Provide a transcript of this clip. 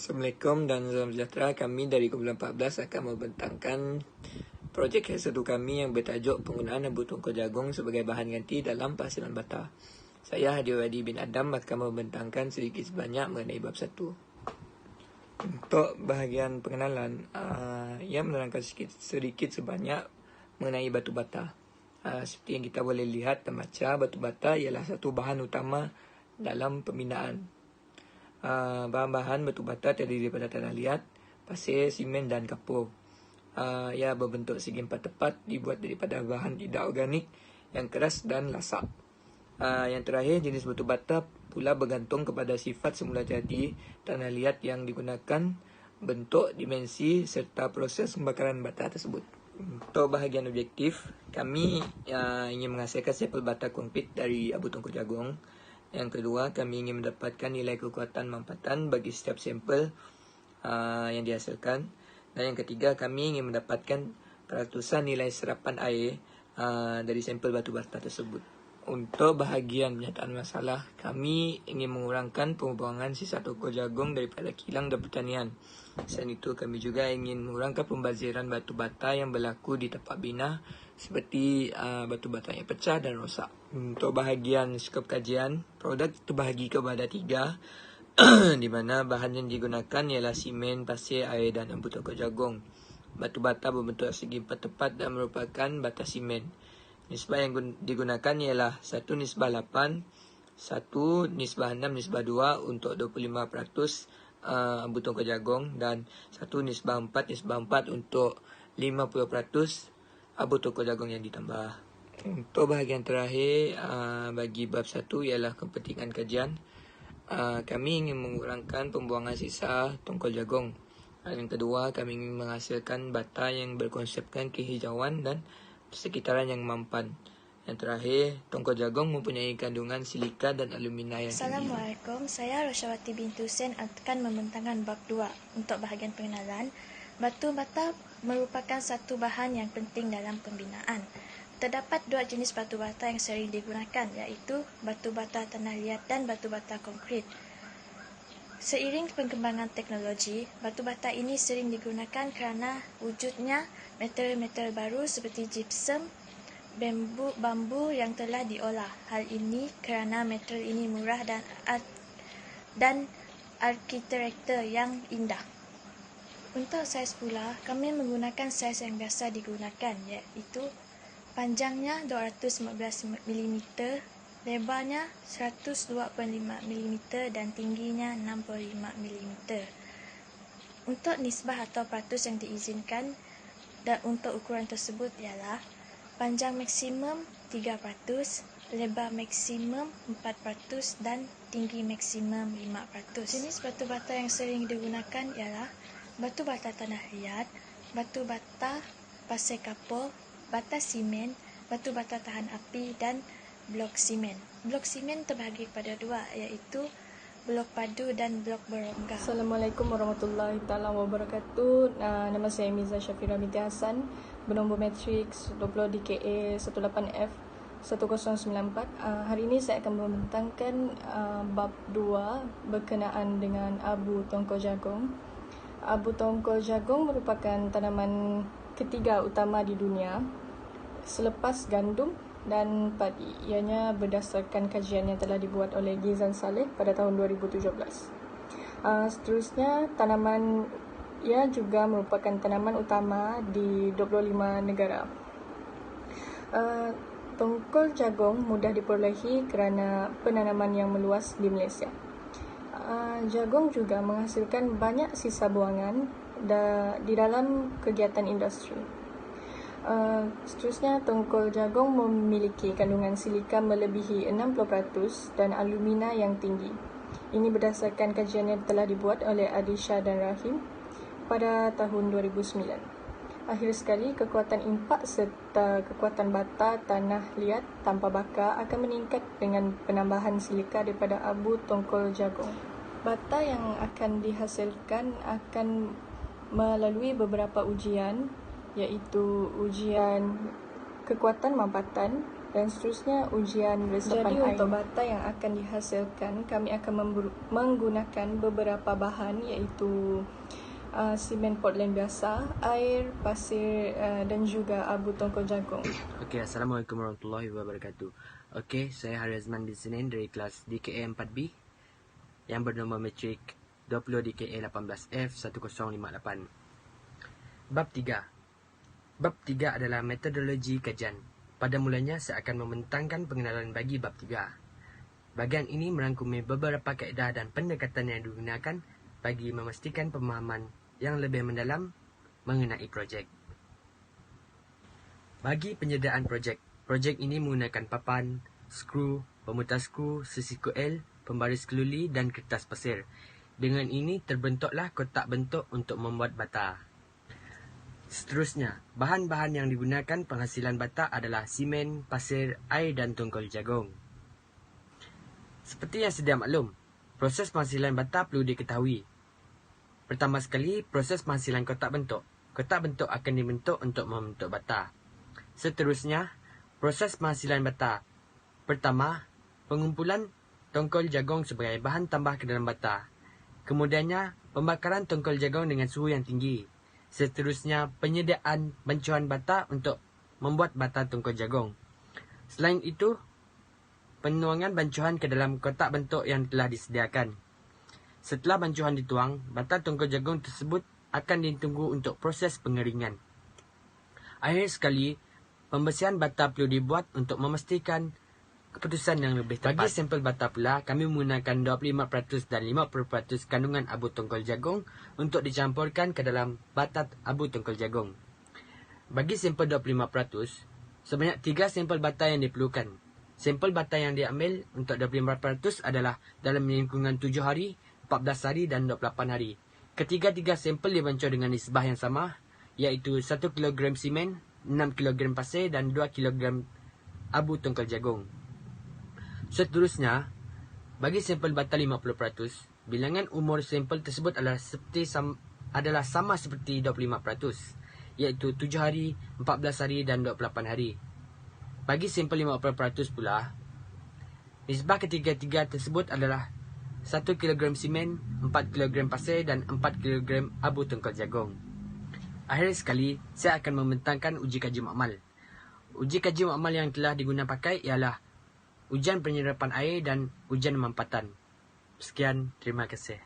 Assalamualaikum dan salam sejahtera. Kami dari Kumpulan 14 akan membentangkan projek S1 kami yang bertajuk penggunaan abu tongkol jagung sebagai bahan ganti dalam penghasilan bata. Saya Hadi Wadi bin Adam akan membentangkan sedikit sebanyak mengenai bab 1. Untuk bahagian pengenalan, ia menerangkan sedikit sebanyak mengenai batu bata. Seperti yang kita boleh lihat dan baca, batu bata ialah satu bahan utama dalam pembinaan. Bahan-bahan batu bata terdiri daripada tanah liat, pasir, simen dan kapur. Ia berbentuk segi empat tepat, dibuat daripada bahan tidak organik yang keras dan lasak. Yang terakhir, jenis batu bata pula bergantung kepada sifat semula jadi tanah liat yang digunakan, bentuk, dimensi serta proses pembakaran bata tersebut. Untuk bahagian objektif, kami ingin menghasilkan sampel bata konkret dari abu tongkol jagung. Yang kedua, kami ingin mendapatkan nilai kekuatan mampatan bagi setiap sampel yang dihasilkan. Dan yang ketiga, kami ingin mendapatkan peratusan nilai serapan air dari sampel batu bata tersebut. Untuk bahagian penyataan masalah, kami ingin mengurangkan pembuangan sisa tongkol jagung daripada kilang dan pertanian. Selain itu, kami juga ingin mengurangkan pembaziran batu bata yang berlaku di tempat bina seperti batu bata yang pecah dan rosak. Untuk bahagian skop kajian, produk terbahagi kepada 3 di mana bahan yang digunakan ialah simen, pasir, air dan abu tongkol jagung. Batu bata berbentuk segi empat tepat dan merupakan bata simen. Nisbah yang digunakan ialah 1:8, 1:6:2 untuk 25% abu tongkol jagung dan 1:4:4 untuk 50% abu tongkol jagung yang ditambah. Untuk bahagian terakhir bagi bab 1 ialah kepentingan kajian. Kami ingin mengurangkan pembuangan sisa tongkol jagung. Yang kedua, kami ingin menghasilkan bata yang berkonsepkan kehijauan dan persekitaran yang mampan. Yang terakhir, tongkol jagung mempunyai kandungan silika dan alumina yang tinggi. Assalamualaikum, saya Rosyawati binti Hussein akan membentangkan bab 2. Untuk bahagian pengenalan, batu bata merupakan satu bahan yang penting dalam pembinaan. Terdapat 2 jenis batu bata yang sering digunakan, iaitu batu bata tanah liat dan batu bata konkret. Seiring perkembangan teknologi, batu bata ini sering digunakan kerana wujudnya material-material baru seperti gypsum, bambu yang telah diolah. Hal ini kerana material ini murah dan arkitektur yang indah. Untuk saiz pula, kami menggunakan saiz yang biasa digunakan, iaitu panjangnya 215 mm, lebarnya 125 mm dan tingginya 65 mm. Untuk nisbah atau peratus yang diizinkan dan untuk ukuran tersebut ialah panjang maksimum 3%, lebar maksimum 4% dan tinggi maksimum 5%. Jenis batu bata yang sering digunakan ialah batu bata tanah liat, batu bata pasir kapur, bata simen, batu bata tahan api dan blok simen. Blok simen terbahagi kepada 2, iaitu blok padu dan blok berongga. Assalamualaikum warahmatullahi wabarakatuh. Nama saya Miza Syafira binti Hassan, bernombor matriks 20 DKA 18F 1094. Hari ini saya akan membentangkan bab 2 berkenaan dengan abu tongkol jagung. Abu tongkol jagung merupakan tanaman ketiga utama di dunia selepas gandum dan padi. Ianya berdasarkan kajian yang telah dibuat oleh Ghizan Saleh pada tahun 2017. Seterusnya, ia juga merupakan tanaman utama di 25 negara. Tongkol jagung mudah diperolehi kerana penanaman yang meluas di Malaysia. Jagung juga menghasilkan banyak sisa buangan di dalam kegiatan industri. Seterusnya, tongkol jagung memiliki kandungan silika melebihi 60% dan alumina yang tinggi. Ini berdasarkan kajian yang telah dibuat oleh Adisha dan Rahim pada tahun 2009. Akhir sekali, kekuatan impak serta kekuatan bata tanah liat tanpa bakar akan meningkat dengan penambahan silika daripada abu tongkol jagung. Bata yang akan dihasilkan akan melalui beberapa ujian, iaitu ujian kekuatan mampatan, dan seterusnya ujian resapan air. Jadi untuk bata yang akan dihasilkan, kami akan menggunakan beberapa bahan iaitu simen Portland biasa, air, pasir dan juga abu tongkol jagung. Okey, Assalamualaikum warahmatullahi wabarakatuh. Okey, saya Hari Azman bin Senin dari kelas DKA 4B yang bernombor metrik 20 DKA 18F 1058. Bab 3. Bab 3 adalah metodologi kajian. Pada mulanya saya akan membentangkan pengenalan bagi bab 3. Bahagian ini merangkumi beberapa kaedah dan pendekatan yang digunakan bagi memastikan pemahaman yang lebih mendalam mengenai projek. Bagi penyediaan projek ini menggunakan papan, skru, pemutar skru, sisi koil, pembaris keluli dan kertas pasir. Dengan ini terbentuklah kotak bentuk untuk membuat bata. Seterusnya, bahan-bahan yang digunakan penghasilan bata adalah simen, pasir, air dan tongkol jagung. Seperti yang sedia maklum, proses penghasilan bata perlu diketahui. Pertama sekali, proses penghasilan kotak bentuk. Kotak bentuk akan dibentuk untuk membentuk bata. Seterusnya, proses penghasilan bata. Pertama, pengumpulan tongkol jagung sebagai bahan tambah ke dalam bata. Kemudiannya, pembakaran tongkol jagung dengan suhu yang tinggi. Seterusnya, penyediaan bancuan bata untuk membuat bata tongkol jagung. Selain itu, penuangan bancuan ke dalam kotak bentuk yang telah disediakan. Setelah bancuan dituang, bata tongkol jagung tersebut akan ditunggu untuk proses pengeringan. Akhir sekali, pembersihan bata perlu dibuat untuk memastikan keputusan yang lebih tepat. Bagi sampel bata pula, kami menggunakan 25% dan 50% kandungan abu tongkol jagung untuk dicampurkan ke dalam bata abu tongkol jagung. Bagi sampel 25%, sebanyak 3 sampel bata yang diperlukan. Sampel bata yang diambil untuk 25% adalah dalam lingkungan 7 hari, 14 hari dan 28 hari. Ketiga-tiga sampel dibancur dengan nisbah yang sama, iaitu 1 kg simen, 6 kg pasir dan 2 kg abu tongkol jagung. Seterusnya, bagi sampel bata 50%, bilangan umur sampel tersebut adalah sama seperti 25%, iaitu 7 hari, 14 hari dan 28 hari. Bagi sampel 50% pula, nisbah ketiga-tiga tersebut adalah 1 kg simen, 4 kg pasir dan 4 kg abu tongkol jagung. Akhir sekali, saya akan membentangkan uji kaji makmal. Uji kaji makmal yang telah diguna pakai ialah ujian penyerapan air dan ujian mampatan. Sekian, terima kasih.